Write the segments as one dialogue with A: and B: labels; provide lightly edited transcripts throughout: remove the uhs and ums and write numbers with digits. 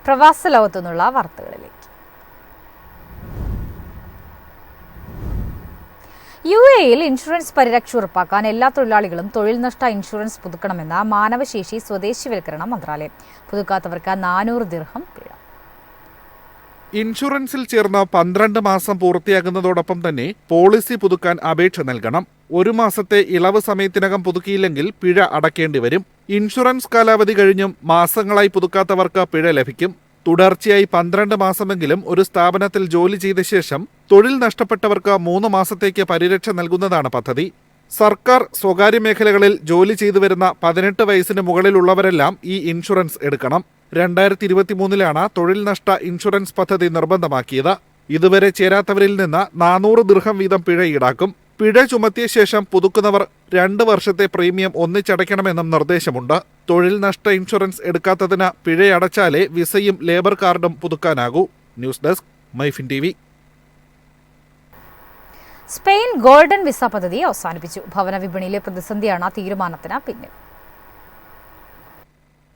A: പ്രവാസ ലോകത്തുനിന്നുള്ള വാർത്തകളിലേക്ക്. UAE-യിൽ ഇൻഷുറൻസ് പരിരക്ഷ ഉറപ്പാക്കാൻ എല്ലാ തൊഴിലാളികളും തൊഴിൽ നഷ്ട ഇൻഷുറൻസ് പുതുക്കണമെന്ന മാനവശേഷി സ്വദേശിവൽക്കരണ മന്ത്രാലയം. പുതുക്കാത്തവർക്ക് 400 ദിർഹം പിഴ.
B: ഇൻഷുറൻസിൽ ചേർന്ന് 12 മാസം പൂർത്തിയാകുന്നതോടൊപ്പം തന്നെ പോളിസി പുതുക്കാൻ അപേക്ഷ നൽകണം. 1 മാസത്തെ ഇളവ് സമയത്തിനകം പുതുക്കിയില്ലെങ്കിൽ പിഴ അടയ്ക്കേണ്ടി വരും. ഇൻഷുറൻസ് കാലാവധി കഴിഞ്ഞും മാസങ്ങളായി പുതുക്കാത്തവർക്ക് പിഴ ലഭിക്കും. തുടർച്ചയായി 12 മാസമെങ്കിലും ഒരു സ്ഥാപനത്തിൽ ജോലി ചെയ്ത ശേഷം തൊഴിൽ നഷ്ടപ്പെട്ടവർക്ക് 3 മാസത്തേക്ക് പരിരക്ഷ നൽകുന്നതാണ് പദ്ധതി. സർക്കാർ, സ്വകാര്യ മേഖലകളിൽ ജോലി ചെയ്തു വരുന്ന 18 വയസ്സിന് മുകളിലുള്ളവരെല്ലാം ഈ ഇൻഷുറൻസ് എടുക്കണം. 2023-ലാണ് തൊഴിൽ നഷ്ട ഇൻഷുറൻസ് പദ്ധതി നിർബന്ധമാക്കിയത്. ഇതുവരെ ചേരാത്തവരിൽ നിന്ന് 400 ദിർഹം വീതം പിഴ ഈടാക്കും. പിഴ ചുമത്തിയ ശേഷം പുതുക്കുന്നവർ 2 വർഷത്തെ പ്രീമിയം ഒന്നിച്ചടയ്ക്കണമെന്നും നിർദ്ദേശമുണ്ട്. തൊഴിൽ നഷ്ട ഇൻഷുറൻസ് എടുക്കാത്തതിന് പിഴയടച്ചാലേ വിസയും ലേബർ കാർഡും പുതുക്കാനാകൂ. News desk, MyFin TV.
A: Spain golden visa പദ്ധതി അവസാനിപ്പിച്ചു. ഭവന വിപണിയിലെ പ്രതിസന്ധിയാണ് തീരുമാനത്തിന് പിന്നിൽ.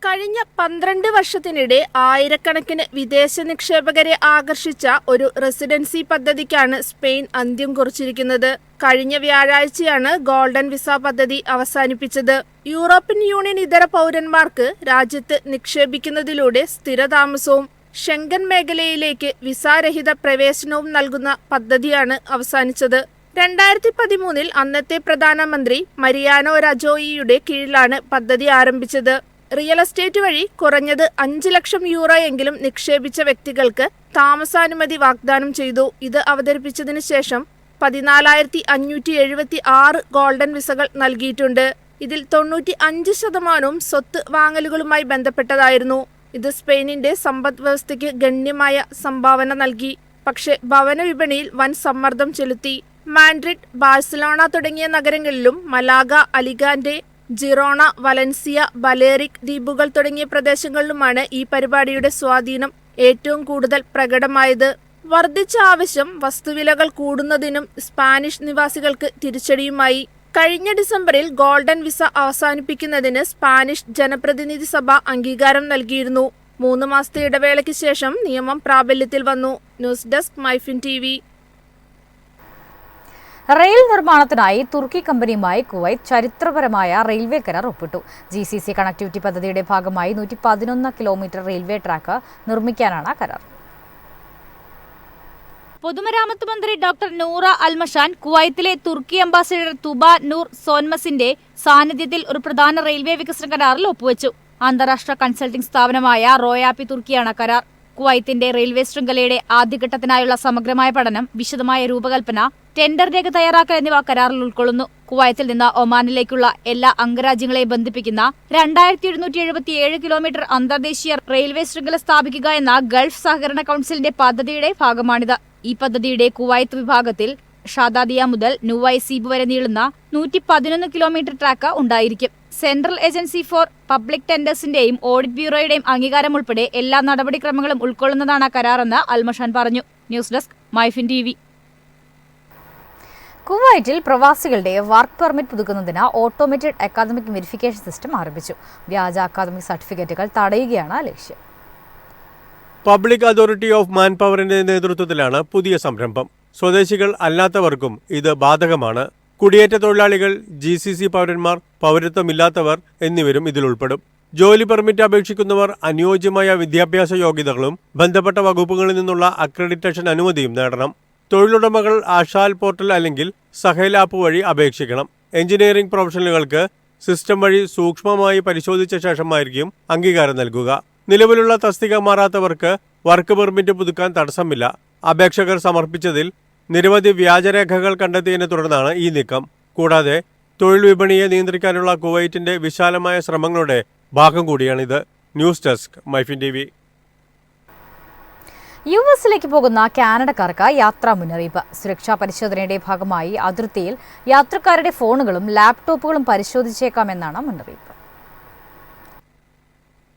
C: കഴിഞ്ഞ 12 വർഷത്തിനിടെ ആയിരക്കണക്കിന് വിദേശ നിക്ഷേപകരെ ആകർഷിച്ച ഒരു റെസിഡൻസി പദ്ധതിക്കാണ് സ്പെയിൻ അന്ത്യം കുറിച്ചിരിക്കുന്നത്. കഴിഞ്ഞ വ്യാഴാഴ്ചയാണ് ഗോൾഡൻ വിസ പദ്ധതി അവസാനിപ്പിച്ചത്. യൂറോപ്യൻ യൂണിയൻ ഇതര പൗരന്മാർക്ക് രാജ്യത്ത് നിക്ഷേപിക്കുന്നതിലൂടെ സ്ഥിരതാമസവും ഷെങ്കൻ മേഖലയിലേക്ക് വിസാരഹിത പ്രവേശനവും നൽകുന്ന പദ്ധതിയാണ് അവസാനിച്ചത്. 2013-ൽ അന്നത്തെ പ്രധാനമന്ത്രി മരിയാനോ രജോയിയുടെ കീഴിലാണ് പദ്ധതി ആരംഭിച്ചത്. റിയൽ എസ്റ്റേറ്റ് വഴി കുറഞ്ഞത് 5 ലക്ഷം യൂറോ എങ്കിലും നിക്ഷേപിച്ച വ്യക്തികൾക്ക് താമസാനുമതി വാഗ്ദാനം ചെയ്തു. ഇത് അവതരിപ്പിച്ചതിനു ശേഷം 14,576 ഗോൾഡൻ വിസകൾ നൽകിയിട്ടുണ്ട്. ഇതിൽ 95% സ്വത്ത് വാങ്ങലുകളുമായി ബന്ധപ്പെട്ടതായിരുന്നു. ഇത് സ്പെയിനിന്റെ സമ്പദ് വ്യവസ്ഥയ്ക്ക് ഗണ്യമായ സംഭാവന നൽകി. പക്ഷേ ഭവന വിപണിയിൽ വൻ സമ്മർദ്ദം ചെലുത്തി. മാഡ്രിഡ്, ബാഴ്സലോണ തുടങ്ങിയ നഗരങ്ങളിലും മലാഗ, അലിഗാന്റെ, ജിറോണ, വലൻസിയ, ബലേറിക് ദ്വീപുകൾ തുടങ്ങിയ പ്രദേശങ്ങളിലുമാണ് ഈ പരിപാടിയുടെ സ്വാധീനം ഏറ്റവും കൂടുതൽ പ്രകടമായത്. വർദ്ധിച്ച ആവശ്യം വസ്തുവിലകൾ കൂടുന്നതിനും സ്പാനിഷ് നിവാസികൾക്ക് തിരിച്ചടിയുമായി. കഴിഞ്ഞ ഡിസംബറിൽ ഗോൾഡൻ വിസ അവസാനിപ്പിക്കുന്നതിന് സ്പാനിഷ് ജനപ്രതിനിധി സഭ അംഗീകാരം നൽകിയിരുന്നു. 3 മാസത്തെ ഇടവേളയ്ക്ക് ശേഷം നിയമം പ്രാബല്യത്തിൽ വന്നു. News desk, MyFin TV.
A: Rail നിർമ്മാണത്തിനായി തുർക്കി കമ്പനിയുമായി കുവൈറ്റ് ചരിത്രപരമായ റെയിൽവേ കരാർ ഒപ്പിട്ടു. GCC കണക്ടിവിറ്റി പദ്ധതിയുടെ ഭാഗമായി 111 കിലോമീറ്റർ റെയിൽവേ ട്രാക്ക് നിർമ്മിക്കാനാണ് കരാർ.
D: പൊതുമരാമത്ത് മന്ത്രി ഡോക്ടർ നൂറ അൽമഷാൻ കുവൈത്തിലെ തുർക്കി അംബാസിഡർ തുബ നൂർ സോൻമസിന്റെ സാന്നിധ്യത്തിൽ ഒരു പ്രധാന റെയിൽവേ വികസന കരാറിൽ ഒപ്പുവെച്ചു. അന്താരാഷ്ട്ര കൺസൾട്ടിംഗ് സ്ഥാപനമായ റോയാപ്പി തുർക്കിയാണ് കരാർ. കുവൈത്തിന്റെ റെയിൽവേ ശൃംഖലയുടെ ആദ്യഘട്ടത്തിനായുള്ള സമഗ്രമായ പഠനം, വിശദമായ രൂപകൽപ്പന, ടെൻഡർ രേഖ തയ്യാറാക്കൽ എന്നിവ കരാറിൽ ഉൾക്കൊള്ളുന്നു. കുവൈത്തിൽ നിന്ന് ഒമാനിലേക്കുള്ള എല്ലാ അംഗരാജ്യങ്ങളെയും ബന്ധിപ്പിക്കുന്ന 2777 കിലോമീറ്റർ അന്തർദേശീയ റെയിൽവേ ശൃംഖല സ്ഥാപിക്കുക എന്ന ഗൾഫ് സഹകരണ കൌൺസിലിന്റെ പദ്ധതിയുടെ ഭാഗമാണിത്. ഈ പദ്ധതിയുടെ കുവൈത്ത് വിഭാഗത്തിൽ ഷാദാദിയ മുതൽ നുവൈസീബ് വരെ നീളുന്ന 111 കിലോമീറ്റർ ട്രാക്ക് ഉണ്ടായിരിക്കും. സെൻട്രൽ ഏജൻസി ഫോർ പബ്ലിക് ടെൻഡേഴ്സിന്റെയും ഓഡിറ്റ് ബ്യൂറോയുടെയും അംഗീകാരം ഉൾപ്പെടെ എല്ലാ നടപടിക്രമങ്ങളും ഉൾക്കൊള്ളുന്നതാണ് കരാറെന്ന് അൽമഷാൻ പറഞ്ഞു. News desk, MyFin TV.
A: കുവൈറ്റിൽ പ്രവാസികളുടെ വർക്ക് പെർമിറ്റ് പുതുക്കുന്നതിന് ഓട്ടോമേറ്റഡ് അക്കാദമിക് വെരിഫിക്കേഷൻ സിസ്റ്റം ആരംഭിച്ചു. വ്യാജ അക്കാദമിക് സർട്ടിഫിക്കറ്റുകൾ തടയുകയാണ് ലക്ഷ്യം.
E: പബ്ലിക് അതോറിറ്റി ഓഫ് മാൻ പവറിന്റെ നേതൃത്വത്തിലാണ് പുതിയ സംരംഭം. സ്വദേശികൾ അല്ലാത്തവർക്കും ഇത് ബാധകമാണ്. കുടിയേറ്റ തൊഴിലാളികൾ, GCC പൗരന്മാർ, പൗരത്വമില്ലാത്തവർ എന്നിവരും ഇതിലുൾപ്പെടും. ജോലി പെർമിറ്റ് അപേക്ഷിക്കുന്നവർ അനുയോജ്യമായ വിദ്യാഭ്യാസ യോഗ്യതകളും ബന്ധപ്പെട്ട വകുപ്പുകളിൽ നിന്നുള്ള അക്രഡിറ്റേഷൻ അനുമതിയും നേടണം. തൊഴിലുടമകൾ ആഷാൽ പോർട്ടൽ അല്ലെങ്കിൽ സഹേൽ ആപ്പ് വഴി അപേക്ഷിക്കണം. എഞ്ചിനീയറിംഗ് പ്രൊഫഷണലുകൾക്ക് സിസ്റ്റം വഴി സൂക്ഷ്മമായി പരിശോധിച്ച ശേഷമായിരിക്കും അംഗീകാരം നൽകുക. നിലവിലുള്ള തസ്തിക മാറാത്തവർക്ക് വർക്ക് പെർമിറ്റ് പുതുക്കാൻ തടസ്സമില്ല. അപേക്ഷകർ സമർപ്പിച്ചതിൽ നിരവധി വ്യാജരേഖകൾ കണ്ടെത്തിയതിനെ തുടർന്നാണ് ഈ നീക്കം. കൂടാതെ തൊഴിൽ വിപണിയെ നിയന്ത്രിക്കാനുള്ള കുവൈറ്റിന്റെ വിശാലമായ ശ്രമങ്ങളുടെ ഭാഗം കൂടിയാണിത്. News desk, MyFin TV.
A: US-ലേക്ക് പോകുന്ന കാനഡക്കാർക്ക് യാത്രാ മുന്നറിയിപ്പ്. സുരക്ഷാ പരിശോധനയുടെ ഭാഗമായി അതിർത്തിയിൽ യാത്രക്കാരുടെ ഫോണുകളും ലാപ്ടോപ്പുകളും പരിശോധിച്ചേക്കാമെന്നാണ് മുന്നറിയിപ്പ്.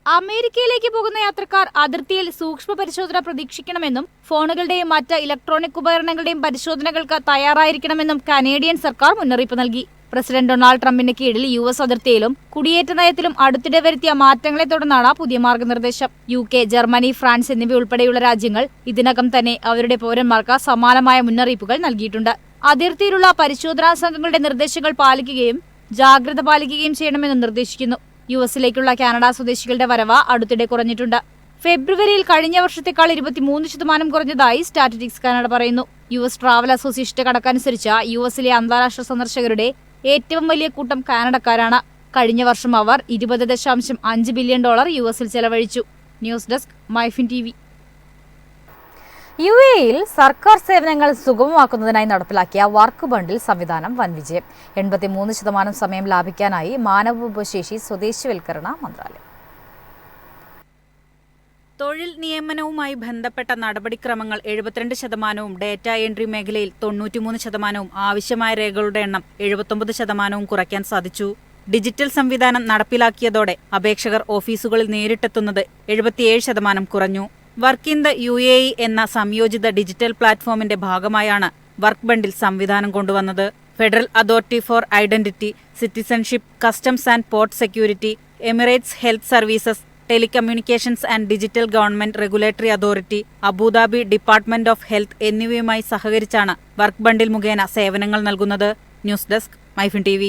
D: അമേരിക്കയിലേക്ക് പോകുന്ന യാത്രക്കാർ അതിർത്തിയിൽ സൂക്ഷ്മ പരിശോധന പ്രതീക്ഷിക്കണമെന്നും ഫോണുകളുടെയും മറ്റ് ഇലക്ട്രോണിക് ഉപകരണങ്ങളുടെയും പരിശോധനകൾക്ക് തയ്യാറായിരിക്കണമെന്നും കനേഡിയൻ സർക്കാർ മുന്നറിയിപ്പ് നൽകി. പ്രസിഡന്റ് ഡൊണാൾഡ് ട്രംപിന് കീഴിൽ US അതിർത്തിയിലും കുടിയേറ്റ നയത്തിലും അടുത്തിടെ വരുത്തിയ മാറ്റങ്ങളെ തുടർന്നാണ് പുതിയ മാർഗനിർദ്ദേശം. UK, ജർമ്മനി, ഫ്രാൻസ് എന്നിവ ഉൾപ്പെടെയുള്ള രാജ്യങ്ങൾ ഇതിനകം തന്നെ അവരുടെ പൗരന്മാർക്ക് സമാനമായ മുന്നറിയിപ്പുകൾ നൽകിയിട്ടുണ്ട്. അതിർത്തിയിലുള്ള പരിശോധനാ സംഘങ്ങളുടെ നിർദ്ദേശങ്ങൾ പാലിക്കുകയും ജാഗ്രത പാലിക്കുകയും ചെയ്യണമെന്ന് നിർദ്ദേശിക്കുന്നു. US-ലേക്കുള്ള കാനഡ സ്വദേശികളുടെ വരവ് അടുത്തിടെ കുറഞ്ഞിട്ടുണ്ട്. ഫെബ്രുവരിയിൽ കഴിഞ്ഞ വർഷത്തേക്കാൾ 23% കുറഞ്ഞതായി സ്റ്റാറ്റിസ്റ്റിക്സ് കാനഡ പറയുന്നു. US ട്രാവൽ അസോസിയേഷന്റെ കണക്കനുസരിച്ച് US-ലെ അന്താരാഷ്ട്ര സന്ദർശകരുടെ ഏറ്റവും വലിയ കൂട്ടം കാനഡക്കാരാണ്. കഴിഞ്ഞ വർഷം അവർ $20.5 ബില്യൺ US-ൽ ചെലവഴിച്ചു. News desk MyFin TV.
A: UAE-യിൽ സർക്കാർ സേവനങ്ങൾ സുഗമമാക്കുന്നതിനായി നടപ്പിലാക്കിയ വർക്ക് ബണ്ടിൽ സംവിധാനം വൻ വിജയം. 83% സമയം ലാഭിക്കാനായി മാനവവിഭവശേഷി സ്വദേശിവൽക്കരണ മന്ത്രാലയം.
F: തൊഴിൽ നിയമനവുമായി ബന്ധപ്പെട്ട നടപടിക്രമങ്ങൾ 72%, ഡേറ്റ എൻട്രി മേഖലയിൽ 93%, ആവശ്യമായ രേഖകളുടെ എണ്ണം 79% കുറയ്ക്കാൻ സാധിച്ചു. ഡിജിറ്റൽ സംവിധാനം നടപ്പിലാക്കിയതോടെ അപേക്ഷകർ ഓഫീസുകളിൽ നേരിട്ടെത്തുന്നത് 77% കുറഞ്ഞു. വർക്ക് ഇൻ ദ UAE എന്ന സംയോജിത ഡിജിറ്റൽ പ്ലാറ്റ്ഫോമിന്റെ ഭാഗമായാണ് വർക്ക് ബണ്ടിൽ സംവിധാനം കൊണ്ടുവന്നത്. Federal authority four identity, citizenship, customs and port security, Emirates health services, telecommunications and digital government regulatory authority, Abu Dhabi department of health എന്നിവയുമായി സഹകരിച്ചാണ് വർക്ക് ബണ്ടിൽ മുഖേന സേവനങ്ങൾ നൽകുന്നത്. News desk MyFin TV.